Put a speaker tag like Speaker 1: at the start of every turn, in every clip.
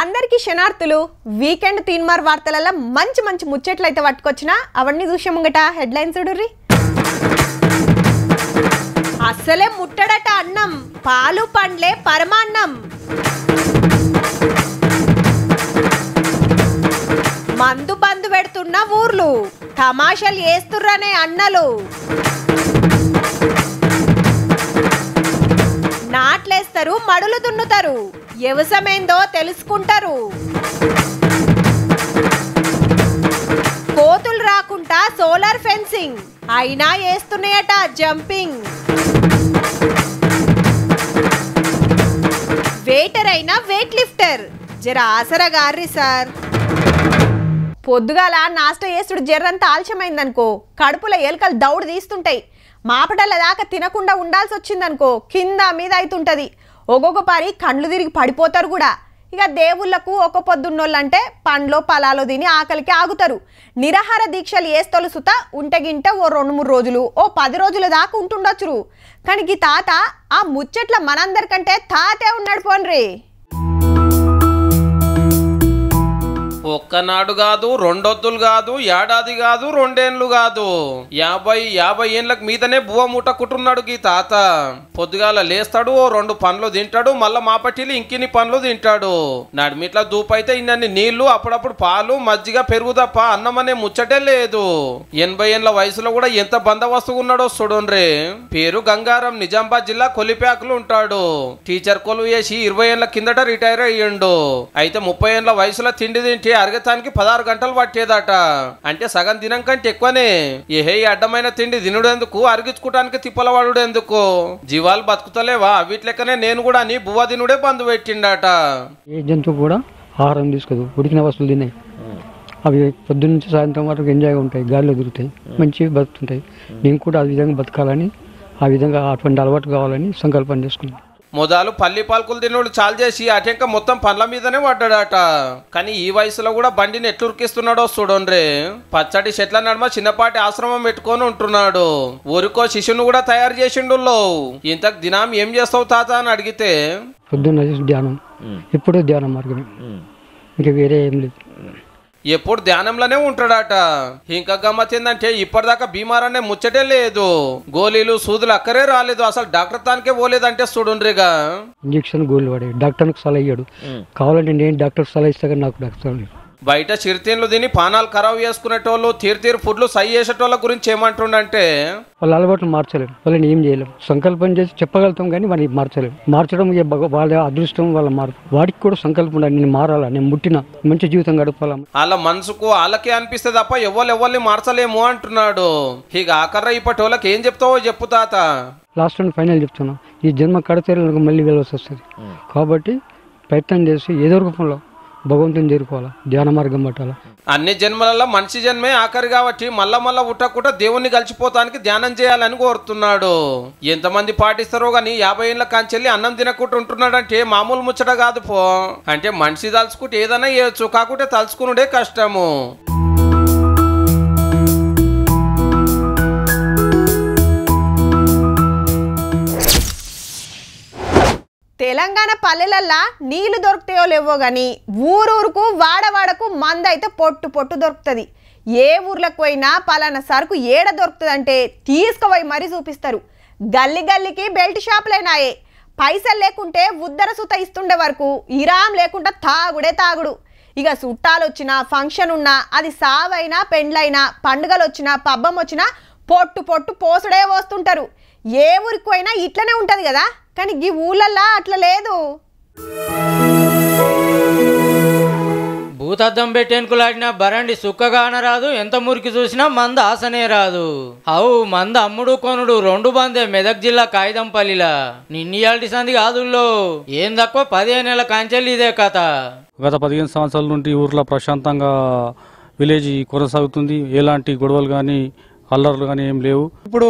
Speaker 1: అందరికీ శనార్థులు వీకెండ్ తీన్మార్ వార్తలలో మంచి మంచి ముచ్చట్లు అయితే పట్టుకొచ్చినా అవన్నీ చూసే ముంగట హెడ్లైన్స్ చూడుర్రి. అసలే ముట్టడట అన్నం, పాలు పండ్లే పరమాన్నం. మందు బందు పెడుతున్న ఊర్లు, తమాషాలు చేస్తుర్రనే అన్నలు. నాట్లేస్తారు, మడులు దున్నుతారు, వ్యవసాయమేందో తెలుసుకుంటారు. కోతులు రాకుండా సోలార్ ఫెన్సింగ్ అయినా వేస్తున్నాయట జంపింగ్. వెయిటర్ అయినా వెయిట్ లిఫ్టర్ జర ఆసరగార్రి సార్. పొద్దుగాల నాష్ట చేసుడు జర్రంతా ఆలస్యమైందనుకో కడుపులో ఎలుకలు దౌడు తీస్తుంటాయి. మాపటల దాకా తినకుండా ఉండాల్సి వచ్చిందనుకో కింద మీద అవుతుంటుంది. ఒక్కొక్క పారి కండ్లు తిరిగి పడిపోతారు కూడా. ఇక దేవుళ్లకు ఒక పొద్దున్నోళ్ళంటే పండ్లో పొలాలో తిని ఆకలికి ఆగుతారు. నిరాహార దీక్షలు వేస్తోలు సుత ఉంటెగింట ఓ 2-3 రోజులు, ఓ 10 రోజుల దాకా ఉంటుండొచ్చురు. కానీ ఈ తాత ఆ ముచ్చట్ల మనందరికంటే తాతే ఉన్నాడు పోన్రి.
Speaker 2: ఒక్కనాడు కాదు, రెండొద్దులు కాదు, ఏడాది కాదు, 2 ఏళ్ళు కాదు, 50 ఏళ్ళకి మీదనే బువ్వ మూట కుట్టున్నాడు గీ తాత. పొద్దుగాల లేస్తాడు, ఓ 2 పండ్లు తింటాడు, మళ్ళా మాపట్టిలు ఇంకిన్ని పండ్లు తింటాడు. నడిమిట్లా దూపైతే ఇన్ని నీళ్లు, అప్పుడప్పుడు పాలు మజ్జిగ పెరుగు తప్ప అన్నం అనే ముచ్చటే లేదు. 80 ఏళ్ళ వయసులో కూడా ఎంత బందోబస్తుగా ఉన్నాడో చూడండి. పేరు గంగారం, నిజామాబాద్ జిల్లా కొలిపాకులు ఉంటాడు. టీచర్ కొలువు చేసి 20 ఏళ్ళ కిందట రిటైర్ అయ్యిండు. అయితే 30 ఏళ్ళ వయసులో తిండి తింటే అరగతానికి 16 గంటలు పట్టేదట. అంటే సగం దినం కంటే ఎక్కువనే. ఏ అడ్డమైన తిండి తినుడెందుకు, అరిగించుకోవడానికి తిప్పలవాడు ఎందుకు? జీవాలు బతుకుతలేవా? వీటి లెక్కనే నేను కూడా నీ బువ్వ తినుడే బంధు పెట్టిండట.
Speaker 3: ఏ జంతువు కూడా ఆహారం తీసుకోదు, ఉడికిన వస్తువులు తిన్నాయి. అవి పొద్దున్న నుంచి సాయంత్రం వరకు ఎంజాయ్గా ఉంటాయి, గాలిలో తిరుగుతాయి, మంచిగా బతుకుతుంటాయి. నేను కూడా ఆ విధంగా బతకాలని, ఆ విధంగా అటువంటి అలవాటు కావాలని సంకల్పం చేసుకున్నాను.
Speaker 2: మొదలు పల్లి పాలకులు తినోడు చాలు చేసి అటెంక మొత్తం పండ్ల మీదనే పడ్డాడట. కానీ ఈ వయసులో కూడా బండిని ఎట్లురికిస్తున్నాడో చూడండి. పచ్చడి చెట్ల నడుమ చిన్నపాటి ఆశ్రమం పెట్టుకొని ఉంటున్నాడు. ఊరికో శిష్యుని కూడా తయారు చేసిండు. ఇంతకు దినం ఏం చేస్తావు తాత అని అడిగితే,
Speaker 3: పొద్దున్న ధ్యానం, ఇప్పుడు ధ్యానం మార్గమే, ఇంకా వేరే ఏం లేదు.
Speaker 2: ఎప్పుడు ధ్యానంలోనే ఉంటాడట. ఇంకా గమ్మత్ ఏందంటే ఇప్పటిదాకా బీమార్ అనే ముచ్చటే లేదు. గోళీలు సూదులు అక్కరే రాలేదు, అసలు డాక్టర్ తానికే పోలేదంటే చూడుండ్రిగా.
Speaker 3: ఇంజక్షన్ గోళీలు వాడాడు, డాక్టర్కి సలహా ఇయ్యాడు. కావాలంటే నేను డాక్టర్ సలహా ఇస్తా, నాకు డాక్టర్
Speaker 2: బయట చిరుతిన్లు తిని పానాలు ఖరాబ్ చేసుకునేటోళ్ళు, తీరు ఫుడ్లు సై చేసేటోళ్ళ గురించి ఏమంటుండంటే,
Speaker 3: వాళ్ళ అలవాట్లు మార్చలేము, వాళ్ళని ఏం చేయలేము. సంకల్పం చేసి చెప్పగలుగుతాం కానీ వాడిని మార్చలేము. మార్చడం వాళ్ళ అదృష్టం, వాళ్ళ మార్పు. వాడికి కూడా సంకల్పం ఉండాలి, నేను మారాలా, నేను ముట్టిన మంచి జీవితం గడపాలా. వాళ్ళ
Speaker 2: మనసుకు వాళ్ళకే అనిపిస్తే తప్ప ఎవరిని మార్చలేము అంటున్నాడు. ఇక ఆఖర్ర ఇప్పటి వాళ్ళకి ఏం చెప్తావో చెప్పు తాత.
Speaker 3: లాస్ట్ అండ్ ఫైనల్ చెప్తున్నా, ఈ జన్మ కడతేరకు మళ్ళీ వెళ్ళవలసి వస్తుంది. కాబట్టి ప్రయత్నం చేసి ఏదో రూపంలో భగవంతుని చేరుకోవాలా, ధ్యాన మార్గం పట్టాలా.
Speaker 2: అన్ని జన్మలలో మనిషి జన్మే ఆఖరి కాబట్టి మళ్ళా ఉట్టకుండా దేవుణ్ణి కలిసిపోతానికి ధ్యానం చేయాలని కోరుతున్నాడు. ఎంతమంది పాటిస్తారో గాని 50 ఏళ్ళ కాంచెల్లి అన్నం తినకుండా ఉంటున్నాడంటే మామూలు ముచ్చట కాదు పో. అంటే మనిషి తలుచుకుంటే ఏదైనా చేయొచ్చు, కాకుంటే తలుచుకునుడే కష్టము.
Speaker 1: తెలంగాణ పల్లెలల్లా నీళ్లు దొరుకుతాయో లేవో కానీ ఊరూరుకు వాడవాడకు మంద అయితే పొట్టు దొరుకుతుంది. ఏ ఊర్లకు పోయినా పలానా సరుకు ఏడ దొరుకుతుందంటే తీసుకుపోయి మరీ చూపిస్తారు. గల్లీకి బెల్ట్ షాపులేనాయే. పైసలు లేకుంటే ఉద్దర సుత ఇస్తుండే వరకు ఇరాం లేకుండా తాగుడు. ఇక చుట్టాలు వచ్చినా, ఫంక్షన్ ఉన్నా, అది సావైనా పెండ్లైనా, పండుగలు వచ్చినా, పబ్బం వచ్చినా పొట్టు పోసుడే పోస్తుంటారు. ఏ ఊరికి పోయినా ఇట్లనే ఉంటుంది కదా. కానీ ఈ ఊళ్ళల్లా అట్లా లేదు.
Speaker 4: భూతద్దం పెట్టేనుకులాడినా బరండి సుక్కగాన రాదు, ఎంత మురికి చూసినా మంద ఆసనే రాదు. అవు మంద అమ్ముడు కొనుడు 2 బందే మెదక్ జిల్లా కాయిదంపల్లిలా. నిన్నయాల్టి సంది కాదుల్లో ఏం తక్కువ 15 ఏళ్ళ కాంచెల్లి ఇదే కథ.
Speaker 5: గత 15 సంవత్సరాల నుండి ఊర్లో ప్రశాంతంగా విలేజ్ కొనసాగుతుంది. ఎలాంటి గొడవలు కానీ అల్లర్లు కానీ ఏం లేవు.
Speaker 6: ఇప్పుడు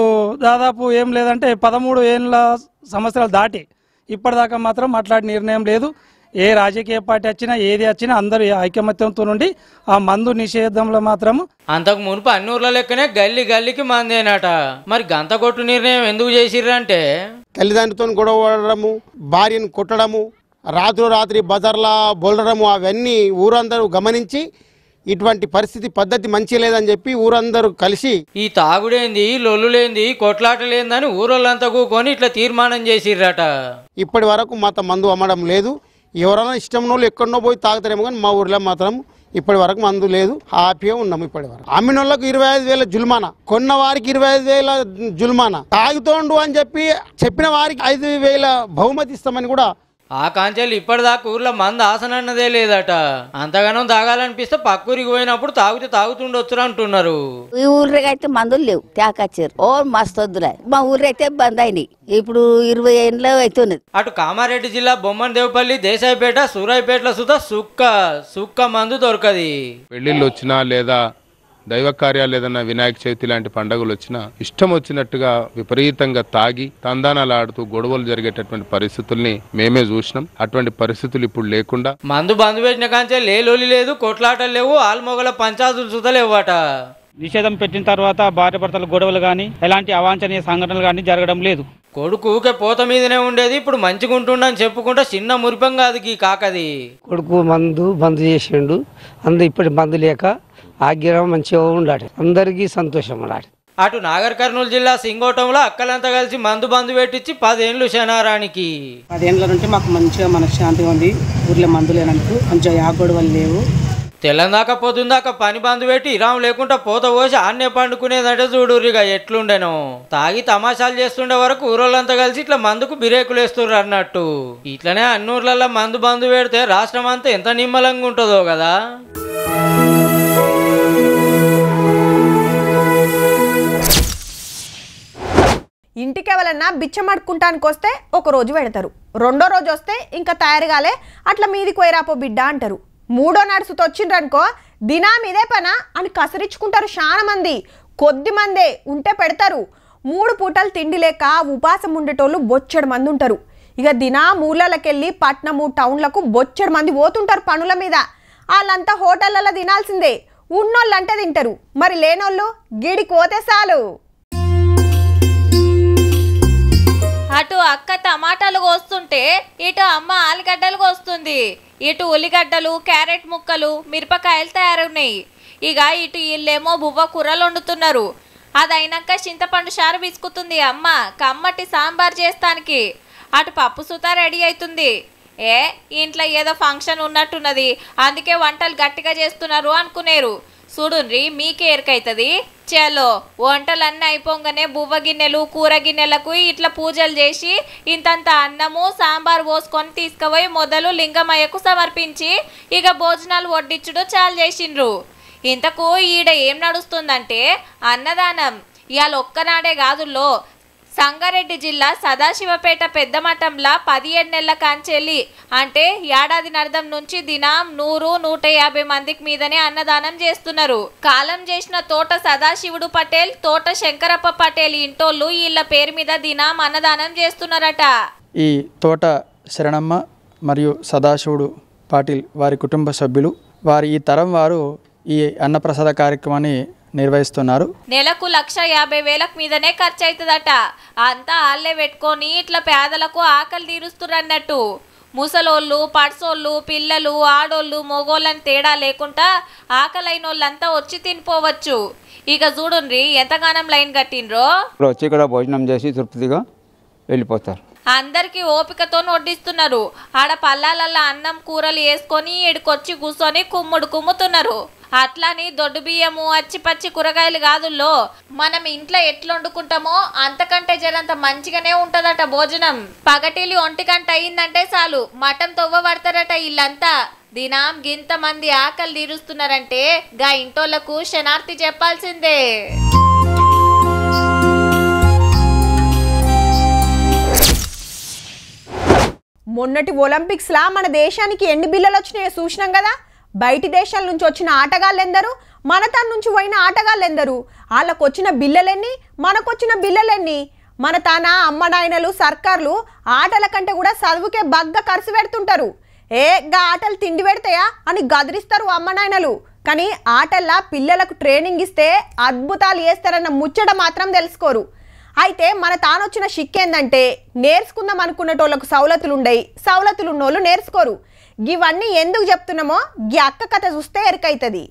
Speaker 6: దాదాపు ఏం లేదంటే 13 ఏళ్ళ సంవత్సరాలు దాటి ఇప్పటిదాకా మాత్రం మాట్లాడే నిర్ణయం లేదు. ఏ రాజకీయ పార్టీ వచ్చినా ఏది వచ్చినా అందరూ ఐకమత్యంతో నుండి ఆ మందు నిషేధంలో మాత్రం.
Speaker 4: అంతకు మునుపు అన్ని ఊర్ల లెక్కనే గల్లీకి మందేనట. మరి గంత కొట్టు నిర్ణయం ఎందుకు చేసిర్రంటే,
Speaker 7: తల్లిదండ్రులతో గొడవ పడడము, భార్యను కొట్టడము, రాత్రి బజార్లా బొలడము అవన్నీ ఊరందరూ గమనించి ఇటువంటి పరిస్థితి పద్ధతి మంచి లేదని చెప్పి ఊరందరూ కలిసి
Speaker 4: ఈ తాగుడేంది లొల్లులేంది కొట్లాటలేందని ఊరోళ్ళంతా కూకొని ఇట్లా తీర్మానం చేసిర్రట.
Speaker 7: ఇప్పటి వరకు మాత్రం మందు అమ్మడం లేదు. ఎవరైనా ఇష్టం వాళ్ళు ఎక్కడనో పోయి తాగుతారేమో కానీ మా ఊర్లో మాత్రం ఇప్పటి వరకు మందు లేదు. హ్యాపీగా ఉన్నాము. ఇప్పటి వరకు అమ్మిన వాళ్ళకు 25,000 జుల్మానా, కొన్న వారికి 25,000 జుల్మానా, తాగుతోండు అని చెప్పిన వారికి 5,000 బహుమతి ఇస్తామని కూడా.
Speaker 4: ఆ కాంచెలు ఇప్పటిదాకా ఊర్లో మందు ఆసనన్నదే లేదట. అంతగానం తాగాలనిపిస్తే పక్కూరికి పోయినప్పుడు తాగితే తాగుతుండొచ్చు అంటున్నారు.
Speaker 8: ఈ ఊర్లో అయితే మందులు లేవు, తేకొచ్చారు. ఓ మస్తు వద్దులే. మా ఊర్లో అయితే బంద్ అయినాయి. ఇప్పుడు 20 ఏళ్ళు అవుతున్నది.
Speaker 4: అటు కామారెడ్డి జిల్లా బొమ్మనదేవపల్లి, దేశాయిపేట, సూరాయిపేటలో సుధా సుక్క మందు దొరకది.
Speaker 9: పెళ్లిళ్ళు వచ్చినా లేదా దైవ కార్యాలు ఏదన్నా వినాయక చవితి లాంటి పండుగలు వచ్చినా ఇష్టం వచ్చినట్టుగా విపరీతంగా తాగి తందానాలు ఆడుతూ గొడవలు జరిగేటటువంటి పరిస్థితుల్ని మేమే చూసినాం. అటువంటి పరిస్థితులు ఇప్పుడు లేకుండా
Speaker 4: మందు బంద్ పెట్టిన కాంచే లేలోలి లేదు, కొట్లాటలు లేవు, ఆల్మొగల పంచాయతీలు సుధలేవట.
Speaker 6: నిషేధం పెట్టిన తర్వాత భార్య భర్తల గొడవలు కానీ ఎలాంటి అవాంఛనీయ సంఘటనలు కానీ జరగడం లేదు.
Speaker 4: కొడుకు ఊకే పోత మీదనే ఉండేది, ఇప్పుడు మంచిగా ఉంటుండని చెప్పుకుంటే చిన్న మురిపం కాదు ఈ కాకది.
Speaker 3: కొడుకు మందు బంద్ చేసిండు. ఇప్పటి మందు లేక ఆగ్రహం మంచిగా ఉండాలి, అందరికీ సంతోషం ఉండాలి.
Speaker 4: అటు నాగర్ కర్నూలు జిల్లా సింగోటంలో అక్కలంతా కలిసి మందు బంద్ పెట్టించి 10 ఏళ్ళు శనారానికి.
Speaker 10: 10 ఏళ్ళ నుండి మాకు మంచిగా మనశ్శాంతిగా ఉంది. ఊర్లో మందు లేనందుకు మంచిగా యాగొడవలు లేవు.
Speaker 4: తెల్లందాక పొద్దుందాక పని బంద్ పెట్టి ఇరాం లేకుండా పోత పోసి ఆన్నే పండుకునేదంటే చూడురిగా ఎట్లుండెను. తాగి తమాషాలు చేస్తుండే వరకు ఊరోళ్ళంతా కలిసి ఇట్లా మందుకు బిరేకులు వేస్తుర్రు అన్నట్టు. ఇట్లనే అన్నూర్లలో మందు బంద్ పెడితే రాష్ట్రం అంతా ఎంత నిమ్మలంగా ఉంటుందో కదా.
Speaker 1: ఇంటికి ఎవరన్నా బిచ్చం అడుక్కుంటానికి వస్తే ఒక రోజు పెడతారు, రెండో రోజు వస్తే ఇంకా తయారుగాలే అట్లా మీదికి పోయిరాపో బిడ్డ అంటారు. మూడో నడుసుతో వచ్చిండ్రనుకో దినా మీదే పనా అని కసరించుకుంటారు. చాలా మంది, కొద్ది మందే ఉంటే పెడతారు. 3 పూటలు తిండి లేక ఉపాసం ఉండేటోళ్ళు బొచ్చడు మంది ఉంటారు. ఇక దినా మూలలకెళ్ళి పట్నము టౌన్లకు బొచ్చడు మంది పోతుంటారు పనుల మీద. వాళ్ళంతా హోటళ్ళల్లో తినాల్సిందే. ఉన్నోళ్ళు అంటే తింటారు, మరి లేనోళ్ళు గిడికి పోతే చాలు.
Speaker 11: అటు అక్క టమాటాలు కోస్తుంటే ఇటు అమ్మ ఆలుగడ్డలు కోస్తుంది. ఇటు ఉల్లిగడ్డలు, క్యారెట్ ముక్కలు, మిరపకాయలు తయారున్నాయి. ఇక ఇటు వీళ్ళేమో బువ్వ కూరలు వండుతున్నారు. అది అయినాక చింతపండు చారు బిసుకుతుంది అమ్మ కమ్మటి సాంబార్ చేస్తానికి. అటు పప్పు సుతా రెడీ అవుతుంది. ఇంట్లో ఏదో ఫంక్షన్ ఉన్నట్టున్నది, అందుకే వంటలు గట్టిగా చేస్తున్నారు అనుకునేరు. చూడుండ్రి మీకే ఎరకైతుంది. చలో వంటలన్నీ అయిపోగానే బువ్వ గిన్నెలు, కూర గిన్నెలకు ఇట్లా పూజలు చేసి ఇంతంత అన్నము సాంబార్ పోసుకొని తీసుకుపోయి మొదలు లింగమయ్యకు సమర్పించి ఇక భోజనాలు వడ్డించుడు చాలు చేసిండ్రు. ఇంతకు ఈడ ఏం నడుస్తుందంటే అన్నదానం. ఇవాళ ఒక్కనాడే కాదుల్లో సంగారెడ్డి జిల్లా సదాశివపేట పెద్ద మఠంలో 17 నెలల కాంచెల్లి అంటే ఏడాది నర్ధం నుంచి దినం 100-150 మందికి మీదనే అన్నదానం చేస్తున్నారు. కాలం చేసిన తోట సదాశివుడు పటేల్, తోట శంకరప్ప పటేల్ ఇంటోళ్ళు వీళ్ళ పేరు మీద దినం అన్నదానం చేస్తున్నారట.
Speaker 12: ఈ తోట శరణమ్మ మరియు సదాశివుడు పాటిల్ వారి కుటుంబ సభ్యులు, వారి ఈ తరం వారు ఈ అన్నప్రసాద కార్యక్రమాన్ని నిర్వహిస్తున్నారు.
Speaker 11: నెలకు 1,50,000 మీదనే ఖర్చు అవుతుందట. అంతా ఆళ్లే పెట్టుకొని ఇట్లా పేదలకు ఆకలి తీరుస్తున్నట్టు. ముసలోళ్ళు, పడ్సోళ్ళు, పిల్లలు, ఆడోళ్ళు, మొగోళ్ళని తేడా లేకుండా ఆకలైన వాళ్ళంతా వచ్చి తినిపోవచ్చు. ఇక చూడుండ్రి ఎంతగానం లైన్ కట్టిండ్రో.
Speaker 13: వచ్చి ఇక్కడ భోజనం చేసి తృప్తిగా వెళ్ళిపోతారు.
Speaker 11: అందరికి ఓపికతో వడ్డిస్తున్నారు. ఆడ పల్లాలల్లో అన్నం కూరలు వేసుకొని ఇడికొచ్చి కూర్చొని కుమ్ముతున్నారు. అట్లాని దొడ్డు బియ్యము, అచ్చిపచ్చి కూరగాయలు కాదుల్లో మనం ఇంట్లో ఎట్లా వండుకుంటామో అంతకంటే జరంత మంచిగానే ఉంటదట భోజనం. పగటిలి 1 గంట అయిందంటే చాలు మటం తొవ్వ పడతారట ఇల్లంతా. దినం గింత మంది ఆకలి తీరుస్తున్నారంటే గా ఇంటోళ్లకు శనార్థి చెప్పాల్సిందే.
Speaker 1: మొన్నటి ఒలింపిక్స్లా మన దేశానికి ఎన్ని బిల్లలు వచ్చినాయో చూసినాం కదా. బయటి దేశాల నుంచి వచ్చిన ఆటగాళ్ళు ఎందరు, మన తన నుంచి పోయిన ఆటగాళ్ళు ఎందరు, వాళ్ళకు వచ్చిన బిల్లలెన్ని, మనకొచ్చిన బిల్లలెన్ని. మన తన అమ్మ నాయనలు సర్కార్లు ఆటల కంటే కూడా చదువుకే బగ్గ ఖర్చు పెడుతుంటారు. గా ఆటలు తిండి పెడతాయా అని గదిరిస్తారు అమ్మ నాయనలు. కానీ ఆటల్లా పిల్లలకు ట్రైనింగ్ ఇస్తే అద్భుతాలు చేస్తారన్న ముచ్చట మాత్రం తెలుసుకోరు. అయితే మన తానొచ్చిన షిక్కేందంటే నేర్చుకుందాం అనుకునేటోళ్ళకు సౌలతులు ఉండయి, సౌలతులు ఉన్నోళ్ళు నేర్చుకోరు. ఇవన్నీ ఎందుకు చెప్తున్నామో గీ అక్క కథ చూస్తే ఎరకైతుంది.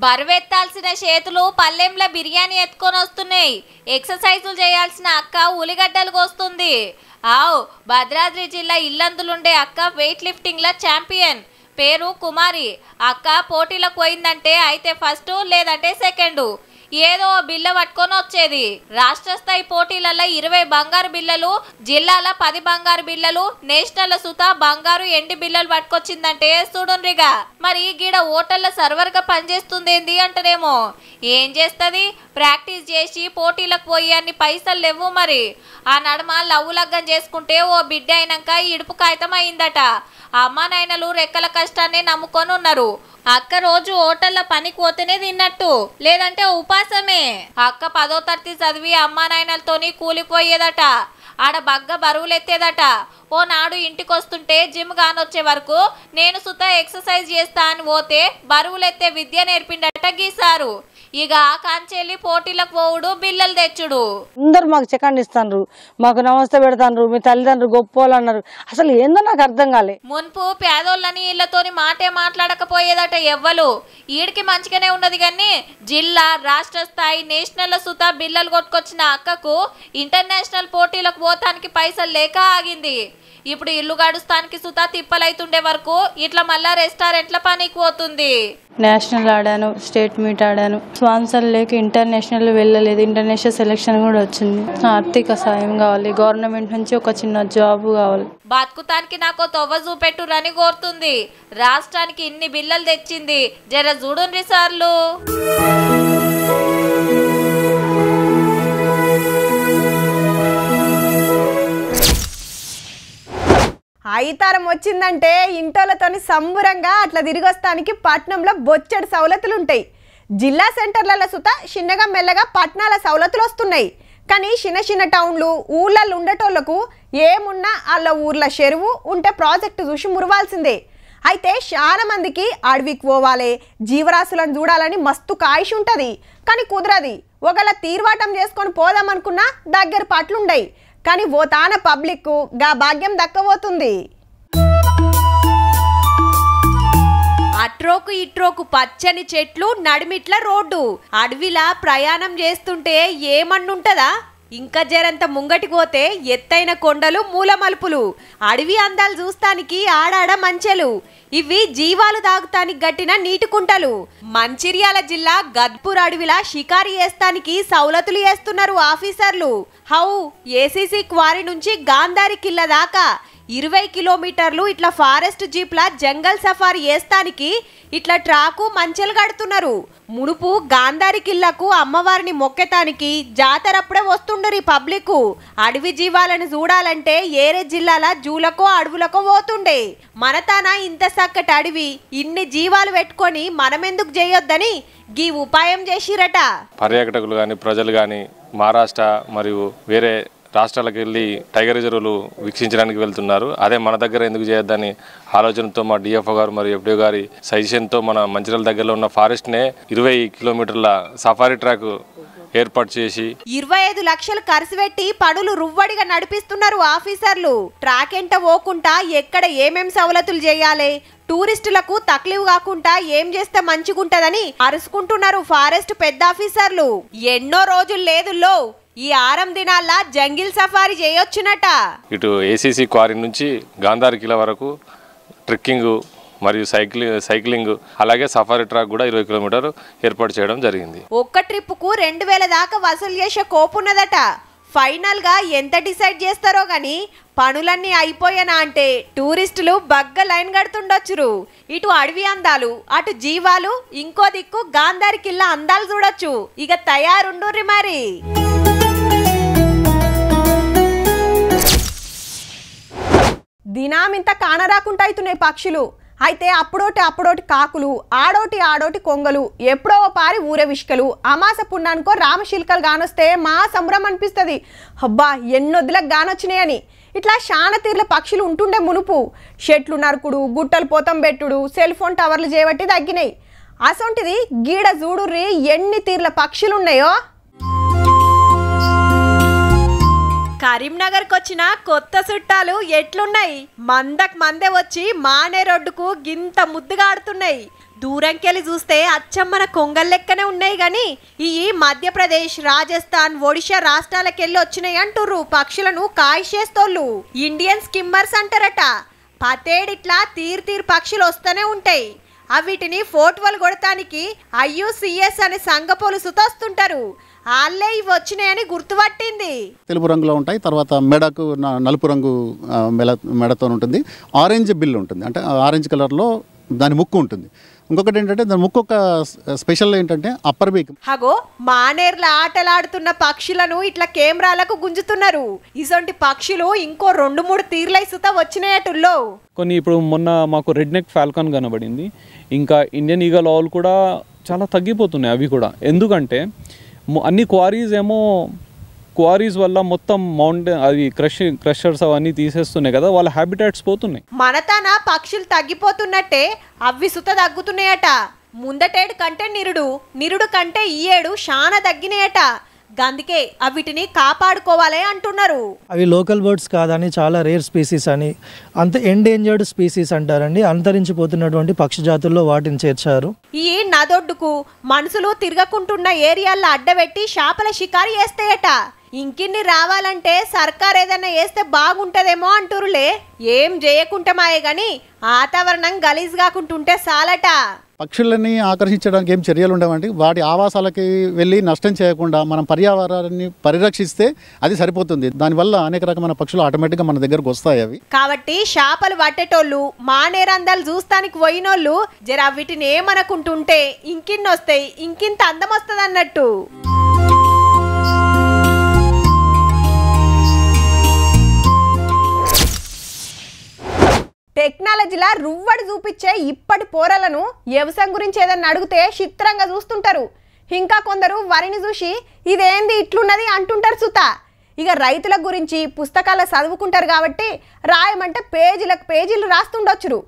Speaker 11: బరువెత్తాల్సిన చేతులు పల్లెంలో బిర్యానీ ఎత్తుకొని వస్తున్నాయి. ఎక్సర్సైజులు చేయాల్సిన అక్క ఉల్లిగడ్డలు కోస్తుంది. ఆవ్ భద్రాద్రి జిల్లా ఇల్లందులుండే అక్క వెయిట్ లిఫ్టింగ్ ల ఛాంపియన్. పేరు కుమారి. అక్క పోటీలకు పోయిందంటే అయితే ఫస్ట్ లేదంటే సెకండ్, ఏదో బిల్ల పట్టుకొని వచ్చేది. రాష్ట్ర స్థాయి పోటీలలో 20 బంగారు బిల్లలు, జిల్లాల 10 బంగారు బిల్లలు, నేషనల్ సుత బంగారు ఎండి బిల్లలు పట్టుకొచ్చిందంటే చూడుండ్రిగా. మరి గీడ హోటల్ల సర్వర్ గా పనిచేస్తుందేంది అంటనేమో. ఏం చేస్తుంది, ప్రాక్టీస్ చేసి పోటీలకు పోయి అన్ని పైసలు లేవు. మరి ఆ నడమ లవ్వు లగ్గం చేసుకుంటే ఓ బిడ్డ అయినాక ఇడుపు కాగితం అయిందట. అమ్మా నాయనలు రెక్కల కష్టాన్ని నమ్ముకొని ఉన్నారు. అక్క రోజు హోటల్లో పనికి పోతేనే తిన్నట్టు, లేదంటే ఉపాసమే. అక్క 10వ తరగతి చదివి అమ్మా నాయనలతోని కూలిపోయేదట. ఆడ బగ్గ బరువులు ఎత్తేదట. ఓ నాడు ఇంటికి వస్తుంటే జిమ్ కానొచ్చే వరకు నేను సుత ఎక్సర్సైజ్ చేస్తా అని పోతే బరువులు ఎత్తే విద్య నేర్పిండట గీసారు. ఇక ఆ కాంచెల్లి పోటీలకు పోవుడు, బిల్లలు తెచ్చుడు.
Speaker 14: అందరు మాకు సెకండ్ ఇస్తాండ్రు, మాకు నమస్తే పెడతాండ్రు, మీ తల్లిదండ్రులు గొప్పోళ్ళు అన్నారు. అసలు ఏందో నాకు అర్థం కాలే.
Speaker 11: మున్పు పేదోళ్ళని ఇళ్లతోని మాటే మాట్లాడకపోయేదట ఎవ్వలు. ఈడికి మంచిగానే ఉన్నది కానీ జిల్లా రాష్ట్ర స్థాయి నేషనల్ సుత బిల్లలు కొట్టుకొచ్చిన అక్కకు ఇంటర్నేషనల్ పోటీలకు పోతానికి పైసలు లేక ఆగింది. ఇప్పుడు ఇల్లు గడుస్తానికి సుత తిప్పలైతుండే వరకు ఇట్లా మళ్ళా రెస్టారెంట్ల పనికి పోతుంది.
Speaker 15: నేషనల్ ఆడాను, స్టేట్ మీట్ ఆడాను. స్పాన్సర్ లేక ఇంటర్నేషనల్ వెళ్ళలేదు. ఇంటర్నేషనల్ సెలెక్షన్ కూడా వచ్చింది. ఆర్థిక సాయం కావాలి, గవర్నమెంట్ నుంచి ఒక చిన్న జాబ్ కావాలి.
Speaker 11: బతుకుతానికి నాకు తొవ్వ చూపెట్టురని కోరుతుంది. రాష్ట్రానికి ఇన్ని బిల్లలు తెచ్చింది, జర చూడుండ్రి సార్లు.
Speaker 1: ఐతారం వచ్చిందంటే ఇంటోళ్ళతోని సంబురంగా అట్లా తిరిగొస్తానికి పట్నంలో బొచ్చడి సౌలతులు ఉంటాయి. జిల్లా సెంటర్లలో సుత చిన్నగా మెల్లగా పట్నాల సౌలతులు వస్తున్నాయి. కానీ చిన్న చిన్న టౌన్లు ఊళ్ళల్లో ఉండేటోళ్లకు ఏమున్నా వాళ్ళ ఊర్ల చెరువు ఉంటే ప్రాజెక్టు చూసి మురవాల్సిందే. అయితే చాలా మందికి అడవికి పోవాలి, జీవరాశులను చూడాలని మస్తు కాయిష్ ఉంటుంది. కానీ కుదరది. ఒకవేళ తీర్వాటం చేసుకొని పోదామనుకున్నా దగ్గర పట్లుండయి. కానీ ఓ తాన పబ్లిక్ గా భాగ్యం దక్కబోతుంది.
Speaker 16: అట్రోకు ఇట్రోకు పచ్చని చెట్లు, నడిమిట్ల రోడ్డు. అడవిలా ప్రయాణం చేస్తుంటే ఏమన్నుంటదా? ఇంకా జరంత ముంగటికి పోతే ఎత్తైన కొండలు, మూలమలుపులు. అడవి అందాలు చూస్తానికి ఆడాడ మంచెలు. ఇవి జీవాలు దాగుతానికి గట్టిన నీటి కుంటలు. మంచిర్యాల జిల్లా గద్పూర్ అడవిలా షికారి చేస్తానికి సౌలతులు చేస్తున్నారు ఆఫీసర్లు. హౌ ఏసీసీ క్వారీ నుంచి గాంధారి కిల్ల దాకా 20 కిలోమీటర్లు ఇట్లా ఫారెస్ట్ జీప్లా జంగల్ సఫారీ చేస్తానికి ఇట్లా ట్రాకు మంచెలు కడుతున్నారు. మునుపు గాంధారి కిల్లకు అమ్మవారిని మొక్కేతానికి జాతరప్పుడే వస్తుండరు ఈ పబ్లిక్. అడవి జీవాలను చూడాలంటే ఏరే జిల్లాల జూలకో అడవులకో పోతుండే. మనతాన ఇంత చక్కటి అడవి ఇన్ని జీవాలు పెట్టుకొని మనమెందుకు చేయొద్దని గీ ఉపాయం చేసిరట.
Speaker 17: పర్యాటకులు కానీ ప్రజలు కానీ మహారాష్ట్ర మరియు వేరే రాష్ట్రాలకు వెళ్ళి టైగర్ రిజర్వులు వీక్షించడానికి వెళ్తున్నారు. అదే మన దగ్గర ఎందుకు చేయొద్దని ఆలోచనతో మా డిఎఫ్ఓ గారు మరియు ఎఫ్డిఓ గారి సజెషన్తో మన మంచిర్యాల దగ్గరలో ఉన్న ఫారెస్ట్నే 20 కిలోమీటర్ల సఫారీ ట్రాక్ ఏర్పాటు చేసి
Speaker 16: 25 లక్షలు ఖర్చు పెట్టి పనులు రువ్వడిగా నడిపిస్తున్నారు ఆఫీసర్లు. ట్రాక్ ఎంట పోకుండా ఎక్కడ ఏమేం సవలతులు చేయాలి, టూరిస్టులకు తక్లీఫ్ కాకుండా ఏం చేస్తే మంచిగుంటదని అరుచుకుంటున్నారు ఫారెస్ట్ పెద్ద ఆఫీసర్లు. ఎన్నో రోజులు లేదుల్లో ఈ 6 దినాల జంగిల్ సఫారీ చేయొచ్చునట.
Speaker 17: ఇటు ఏసీసీ క్వారీ నుంచి గాంధారి కిలా వరకు ట్రెక్కింగ్ మరియు సైక్లింగ్ అలాగే సఫారీ ట్రాక్ కూడా 20 కిలోమీటర్ ఏర్పాటు చేయడం జరిగింది.
Speaker 16: ఒక్క ట్రిప్కు 2000 దాకా వసూలు చేసే కోపున్నదట. ఫైనల్ గా ఎంత డిసైడ్ చేస్తారో గాని పనులన్నీ అయిపోయానా అంటే టూరిస్టులు బగ్గ లైన్ కడుతుండొచ్చురు. ఇటు అడవి అందాలు, అటు జీవాలు, ఇంకో దిక్కు గాంధారి కిల్లా అందాలు చూడొచ్చు. ఇక తయారుండుర్రి మరి.
Speaker 1: దినామింత కానరాకుండా అవుతున్నాయి పక్షులు. అయితే అప్పుడోటి కాకులు, ఆడోటి కొంగలు, ఎప్పుడో పారి ఊరే విష్కలు, అమాస పున్నానికో రామశిల్కలు గానొస్తే మా సంబరం అనిపిస్తుంది. అబ్బా ఎన్నొద్దులకు గానొచ్చినాయని. ఇట్లా శాన తీర్ల పక్షులు ఉంటుండే మునుపు. చెట్లు నరుకుడు, గుట్టలు పోతం పెట్టుడు, సెల్ ఫోన్ టవర్లు చేయబట్టి తగ్గినాయి. అసొంటిది గీడ చూడుర్రి ఎన్ని తీర్ల పక్షులున్నాయో. కరీంనగర్కి వచ్చిన కొత్త చుట్టాలు ఎట్లున్నాయి? మందకు మందే వచ్చి మానే రోడ్డుకు గింత ముద్దుగా ఆడుతున్నాయి. దూరంకెళ్ళి చూస్తే అచ్చం మన కొంగల్ లెక్కనే ఉన్నాయి గాని ఈ మధ్యప్రదేశ్, రాజస్థాన్, ఒడిషా రాష్ట్రాలకెళ్ళి వచ్చినాయి అంటుర్రు పక్షులను కాయిషేస్తోళ్ళు. ఇండియన్ స్కిమ్మర్స్ అంటారట. పతేడిట్లా తీరు పక్షులు వస్తూనే ఉంటాయి. అవిటిని ఫోటోలు కొడటానికి IUCS అనే సంఘ పోలీసుతో వస్తుంటారు. వాళ్ళే ఇవి వచ్చినాయని గుర్తుపట్టింది.
Speaker 18: తెలుపు రంగులో ఉంటాయి. తర్వాత మెడకు నలుపు రంగు మెడతో ఉంటుంది. ఆరెంజ్ బిల్ ఉంటుంది, అంటే ఆరెంజ్ కలర్లో దాని ముక్కు ఉంటుంది. ఇంకొకటి ఏంటంటే దాని ముక్కు ఒక స్పెషల్ ఏంటంటే అప్పర్ బీక్.
Speaker 1: హగో మానేర్ల ఆటలాడుతున్న పక్షులను ఇట్లా కెమెరాలకు గుంజుతున్నారు. ఇసొంటి పక్షులు ఇంకో 2-3 తీర్లై సుత వచ్చినాయటుల్లో.
Speaker 19: కొన్ని ఇప్పుడు మొన్న మాకు రెడ్ నెక్ ఫాల్కన్ కనబడింది. ఇంకా ఇండియన్ ఈగల్ ఆల్ కూడా చాలా తగ్గిపోతున్నాయి అవి కూడా. ఎందుకంటే అన్ని క్వారీస్ వల్ల మొత్తం మౌంటైన్ అది క్రషర్స్ అవన్నీ తీసేస్తున్నాయి కదా, వాళ్ళ హ్యాబిటాట్స్ పోతున్నాయి.
Speaker 1: మనతాన పక్షులు తగ్గిపోతున్నట్టే అవి సుత తగ్గుతున్నాయట. ముందటేడు కంటే నిరుడు కంటే ఈ ఏడు చాలా తగ్గినాయట. గందుకే అవిటిని కాపాడుకోవాలి అంటున్నారు.
Speaker 20: అవి లోకల్ బర్డ్స్ కాదని చాలా రేర్ స్పీసీస్ అని, అంత ఎండేంజర్డ్ స్పీసీస్ అంటారండి. అంతరించిపోతున్నటువంటి పక్షి జాతుల్లో వాటిని చేర్చారు.
Speaker 1: ఈ నదొడ్డుకు మనుషులు తిరగకుంటున్న ఏరియాల్లో అడ్డబెట్టి చేపల షికారు చేస్తాయట. ఇంకిన్ని రావాలంటే సర్కార్ ఏదైనా వేస్తే బాగుంటదేమో అంటురులే. ఏం చేయకుంటమాయే గాని వాతావరణం గలీజ్ కాకుంటుంటే చాలట.
Speaker 18: పక్షులని ఆకర్షించడానికి ఏం చర్యలు ఉండవండి. వాటి ఆవాసాలకి వెళ్ళి నష్టం చేయకుండా మనం పర్యావరణాన్ని పరిరక్షిస్తే అది సరిపోతుంది. దానివల్ల అనేక రకమైన పక్షులు ఆటోమేటిక్గా మన దగ్గరకు వస్తాయి. అవి
Speaker 1: కాబట్టి చేపలు పట్టేటోళ్ళు, మానేరందాలు చూస్తానికి పోయినోళ్ళు జర వీటిని ఏమనుకుంటుంటే ఇంకిన్ని వస్తాయి, ఇంకింత అందం వస్తుంది అన్నట్టు. టెక్నాలజీలా రువ్వడి చూపించే ఇప్పటి పోరలను వ్యవసాయం గురించి ఏదన్నా అడిగితే చిత్రంగా చూస్తుంటారు. ఇంకా కొందరు వరిని చూసి ఇదేంది ఇట్లున్నది అంటుంటారు సుత. ఇక రైతుల గురించి పుస్తకాల్లో చదువుకుంటారు కాబట్టి రాయమంటే పేజీలకు పేజీలు రాస్తుండొచ్చురు.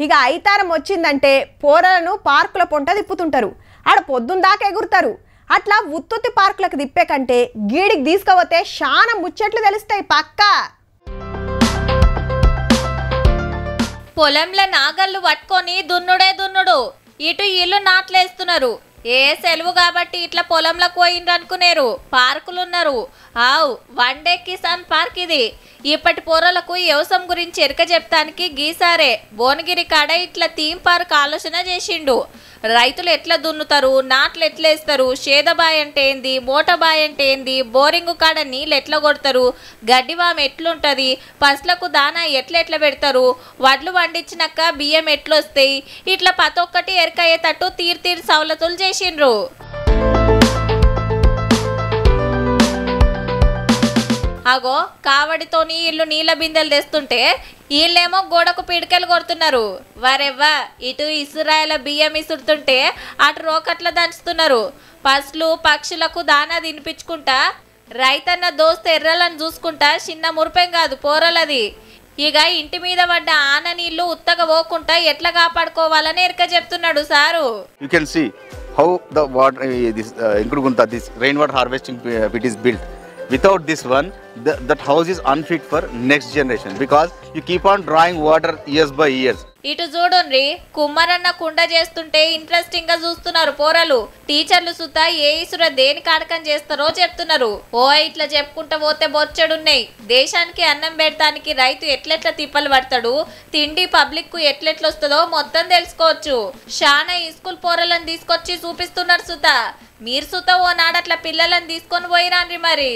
Speaker 1: ఇక ఐతారం వచ్చిందంటే పోరలను పార్కుల పొంట తిప్పుతుంటారు. ఆడ పొద్దున్న దాకా ఎగురుతారు. అట్లా ఉత్తుత్తి పార్కులకు తిప్పే కంటే గీడికి తీసుకుపోతే చాలా ముచ్చట్లు తెలుస్తాయి పక్కా.
Speaker 11: పొలంలో నాగళ్ళు పట్టుకొని దున్నుడు. ఇటు ఇల్లు నాట్లేస్తున్నారు. ఏ సెలవు కాబట్టి ఇట్లా పొలంలోకి పోయిండ్రు అనుకునేరు. పార్కులున్నారు. ఆవు వన్ డే కిసాన్ పార్క్ ఇది. ఇప్పటి పొరలకు వ్యవసాయం గురించి ఎరక చెప్తానికి గీసారే భువనగిరి కాడ ఇట్లా థీమ్ పార్క్ ఆలోచన చేసిండు. రైతులు ఎట్లా దున్నుతారు, నాట్లు ఎట్లా వేస్తారు, షేదబాయ్ అంటే ఏంది, మోటబాయ్ అంటే ఏంది, బోరింగు కాడ నీళ్ళు ఎట్లా కొడతారు, గడ్డివామ ఎట్లుంటుంది, పసులకు దానా ఎట్లా పెడతారు, వడ్లు పండించినాక బియ్యం ఎట్లొస్తాయి, ఇట్లా ప్రతి ఒక్కటి ఎరకయ్యేటట్టు తీరు సవలతులు చేసిండ్రు. అగో కావడితోని ఇల్లు నీళ్ళ బిందెలు తెస్తుంటే వీళ్ళేమో గోడకు పిడికెలు కొడుతున్నారు. వారెవ్వా ఇటు ఇసురాయల బియ్యం ఇసురుతుంటే అటు రోకట్ల దంచుతున్నారు. పసులు పక్షులకు దానా తినిపించుకుంటా రైతన్న దోస్తు ఎర్రలను చూసుకుంటా చిన్న మురిపేం కాదు పోరలది. ఇక ఇంటి మీద పడ్డ ఆన నీళ్లు ఉత్తగా పోకుండా ఎట్లా కాపాడుకోవాలని ఎరక చెప్తున్నాడు sir.
Speaker 21: You can see how the water this rainwater harvesting pit is built. Without this one, that house is unfit for next generation because you keep on drawing water years by years.
Speaker 11: ఇటు చూడండి కుమ్మరన్న కుండ చేస్తుంటే interesting గా చూస్తున్నారు పోరలు. టీచర్లు సుతా ఏ ఇసుర దేని కాడకం చేస్తారో చెప్తున్నారు. ఓ ఇట్లా చెప్పుకుంటా పోతే బొచ్చడున్నాయి. దేశానికి అన్నం పెడతానికి రైతు ఎట్లెట్లా తిప్పలు పడతాడు, తిండి పబ్లిక్ కు ఎట్లెట్లొస్తుందో మొత్తం తెలుసుకోవచ్చు. షానా ఈ స్కూల్ పోరలను తీసుకొచ్చి చూపిస్తున్నారు సుతా. మీరు సుతా ఓ నాడట్లా పిల్లలను తీసుకొని పోయిరాండ్రి మరి.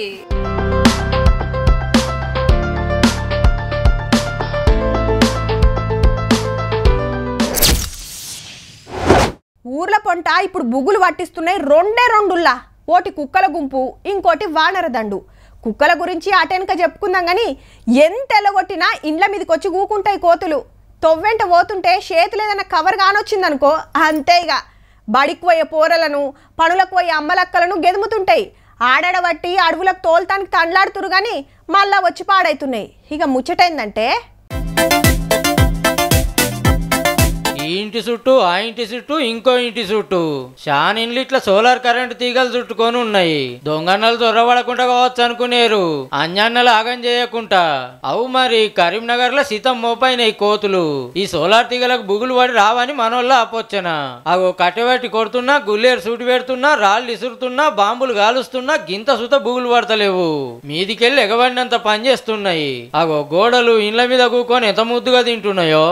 Speaker 1: ఊర్ల పొంట ఇప్పుడు బుగులు పట్టిస్తున్నాయి. రెండుల్లా ఓటి కుక్కల గుంపు, ఇంకోటి వానర దండు. కుక్కల గురించి అటెనక చెప్పుకుందాం కానీ ఎంత ఎల్లగొట్టినా ఇండ్ల మీదకి వచ్చి కూకుంటాయి కోతులు. తొవ్వెంట పోతుంటే చేతులు ఏదైనా కవర్ కానొచ్చిందనుకో అంతే. ఇక బడికి పోయే పోరలను, పనులకు పోయే అమ్మలక్కలను గెదుముతుంటాయి. ఆడబట్టి అడవులకు తోల్తానికి తండ్లాడుతురు కానీ మళ్ళా వచ్చి పాడైతున్నాయి. ఇక ముచ్చటైందంటే
Speaker 4: ఈ ఇంటి చుట్టూ ఆ ఇంటి చుట్టూ ఇంకో ఇంటి చుట్టూ చాలా ఇండ్లు ఇట్లా సోలార్ కరెంట్ తీగలు చుట్టుకొని ఉన్నాయి. దొంగన్నలు దొరబడకుండా కావచ్చు అనుకునేరు, అంజన్నలు ఆగం చేయకుండా. అవు మరి కరీంనగర్ లో సీతం మోపైనాయి కోతులు. ఈ సోలార్ తీగలకు బుగులు పడి రావని మనోళ్ళ ఆపొచ్చన. అగో కట్టెబట్టి కొడుతున్నా, గుల్లేరు సూటి పెడుతున్నా, రాళ్ళు ఇసురుతున్నా, బాంబులు కాలుస్తున్నా, గింత సుత బుగులు పడతలేవు. మీదికెళ్ళి ఎగబడినంత పని చేస్తున్నాయి. అగో గోడలు ఇండ్ల మీద కూకొని ఎంత ముద్దుగా తింటున్నాయో.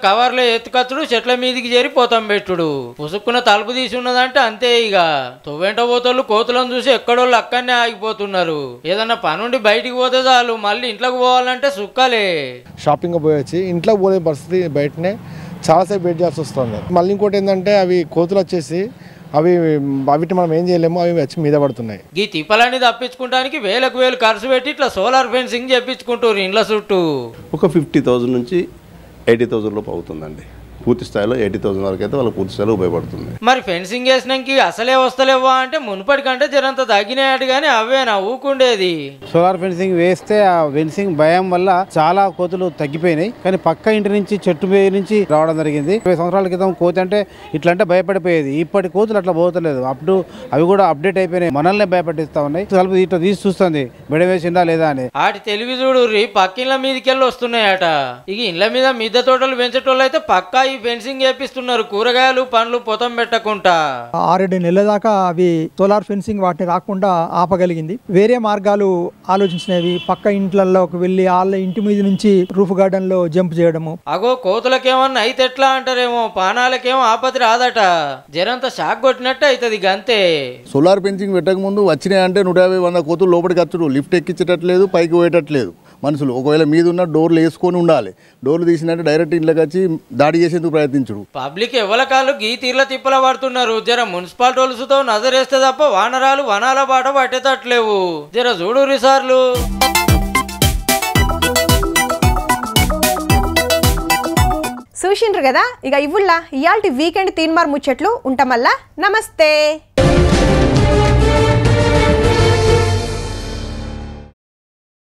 Speaker 4: కవర్లే ఎత్తుకచ్చుడు, చెట్ల మీదికి చేరి పోతాం పెట్టుడు. పుసుక్కున తలుపు తీసి ఉన్నదంటే అంతే. ఇక తొవ్వెంట పోతోళ్ళు కోతులను చూసి ఎక్కడోళ్ళు అక్కడనే ఆగిపోతున్నారు. ఏదన్నా పనుండి బయటికి పోతే చాలు మళ్ళీ ఇంట్లోకి పోవాలంటే సుక్కలే.
Speaker 2: షాపింగ్ పోయి వచ్చి ఇంట్లోకి పోయే పరిస్థితి బయటనే చాలాసేపు వెయిట్ చేయాల్సి వస్తుంది. మళ్ళీ ఇంకోటి ఏంటంటే అవి కోతులు వచ్చేసి అవిటి మనం ఏం చేయలేము, అవి వచ్చి మీద పడుతున్నాయి.
Speaker 4: ఈ తిప్పలన్నీ తప్పించుకోవడానికి వేలకు వేలు ఖర్చు పెట్టి ఇట్లా సోలార్ ఫెన్సింగ్ చేపించుకుంటారు ఇండ్ల చుట్టూ.
Speaker 22: ఒక 50,000 నుంచి 80,000 లోపు అవుతుందండి. పూర్తి స్థాయిలో 80,000 వరకు అయితే వాళ్ళకి పూర్తి స్థాయిలో ఉపయోగపడుతుంది.
Speaker 4: మరి ఫెన్సింగ్ వేసినాక అసలే వస్తలేవా అంటే మునుపటి కంటే జరంత తగ్గినాయట కానీ అవేనా ఊకుండేది.
Speaker 23: సోలార్ ఫెన్సింగ్ వేస్తే ఆ ఫెన్సింగ్ భయం వల్ల చాలా కోతులు తగ్గిపోయినాయి. కానీ పక్క ఇంటి నుంచి చెట్టు నుంచి రావడం జరిగింది. 20 సంవత్సరాల క్రితం కోతి అంటే ఇట్లా అంటే భయపడిపోయేది. ఇప్పటి కోతులు అట్లా పోతలేదు. అప్పుడు అవి కూడా అప్డేట్ అయిపోయినాయి, మనల్ని భయపడిస్తా ఉన్నాయి. తలుపు ఇట్లా తీసి చూస్తుంది బెడ వేసిందా లేదా అని.
Speaker 4: ఆటి తెలివి చూడు పక్కిండ్ల మీదకెళ్ళి వస్తున్నాయట. ఇక ఇండ్ల మీద మిద్దె తోటలు పెంచేటోళ్ళు అయితే పక్కా ఈ ఫెన్సింగ్ చేపిస్తున్నారు, కూరగాయలు పండ్లు పొతం పెట్టకుండా.
Speaker 24: 6 నెలల దాకా అవి సోలార్ ఫెన్సింగ్ వాటిని రాకుండా ఆపగలిగింది. వేరే మార్గాలు ఆలోచించినవి, పక్క ఇంట్లలోకి వెళ్ళి వాళ్ళ ఇంటి మీద నుంచి రూఫ్ గార్డెన్ లో జంప్ చేయడము.
Speaker 4: అగో కోతులకేమన్నా అయితే ఎట్లా అంటారేమో, పానాలకేమో ఆపత్తి రాదట. జరంత షాక్ కొట్టినట్టు అవుతుంది గంతే.
Speaker 22: సోలార్ ఫెన్సింగ్ పెట్టక ముందు వచ్చినాయంటే 150-100 కోతులు లోపలికి వచ్చుడు, లిఫ్ట్ ఎక్కించేటట్లేదు, పైకి పోయేటట్లేదు. మనుషులు ఒకవేళ మీద ఉన్న డోర్లు వేసుకొని ఉండాలి. డోర్లు తీసినట్టు డైరెక్ట్ ఇంట్లోకి వచ్చి దాడి చేసేందుకు ప్రయత్నించుడు.
Speaker 4: పబ్లిక్ ఎవలకాలు గీ తీర్ల తిప్పల పడుతున్నారు. జర మున్సిపాలిటీ వాళ్ళతో నజరేస్తే తప్ప వానరాలు వనాల బాట పట్టేటట్లేవు. జర చూడు రిసార్లు.
Speaker 1: చూసిండ్రు కదా. ఇక ఇవ్వుల్లా ఇయాల్టి వీకెండ్ తీన్మార్ ముచ్చట్లు ఉంటామల్లా. నమస్తే.